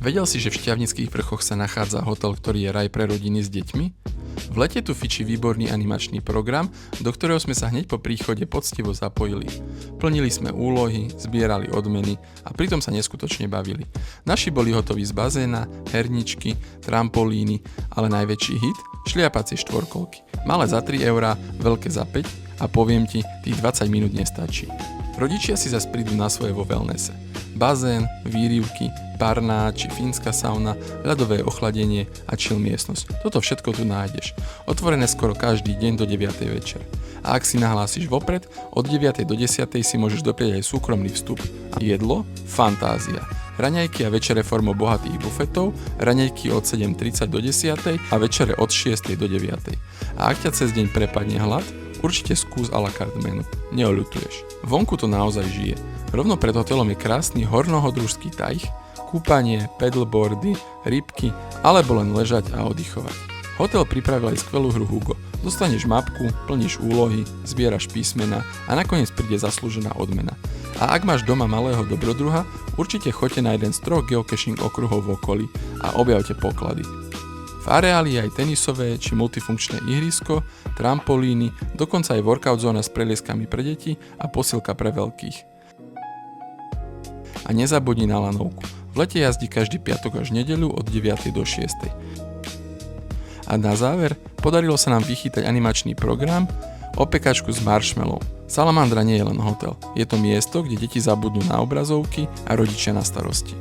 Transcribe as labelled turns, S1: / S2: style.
S1: Vedel si, že v Šťavnických vrchoch sa nachádza hotel, ktorý je raj pre rodiny s deťmi? V lete tu fičí výborný animačný program, do ktorého sme sa hneď po príchode poctivo zapojili. Plnili sme úlohy, zbierali odmeny a pritom sa neskutočne bavili. Naši boli hotoví z bazéna, herničky, trampolíny, ale najväčší hit? Šliapacie štvorkolky. Malé za 3 eurá, veľké za 5 a poviem ti, tých 20 minút nestačí. Rodičia si zas prídu na svoje vo wellnesse. Bazén, výrivky, parná či fínska sauna, ľadové ochladenie a chill miestnosť. Toto všetko tu nájdeš. Otvorené skoro každý deň do 9. večer. A ak si nahlásiš vopred, od 9. do 10. si môžeš doprieť aj súkromný vstup. Jedlo? Fantázia. Raňajky a večere formou bohatých bufetov, raňajky od 7:30 do 10. a večere od 6. do 9. A ak ťa cez deň prepadne hlad, určite skús à la carte menu. Neoľutuješ. Vonku to naozaj žije. Rovno pred hotelom je krásny hornohodružský tajh, kúpanie, paddleboardy, rybky, alebo len ležať a oddychovať. Hotel pripravil aj skvelú hru Hugo. Dostaneš mapku, plníš úlohy, zbieraš písmena a nakoniec príde zaslúžená odmena. A ak máš doma malého dobrodruha, určite choďte na jeden z 3 geocaching okruhov v okolí a objavte poklady. V areáli je aj tenisové či multifunkčné ihrisko, trampolíny, dokonca aj workout zóna s prelieskami pre deti a posilka pre veľkých. A nezabudni na lanovku. V lete jazdí každý piatok až nedeľu od 9. do 6. A na záver, podarilo sa nám vychytať animačný program, opekačku s marshmallow. Salamandra nie je len hotel, je to miesto, kde deti zabudnú na obrazovky a rodičia na starosti.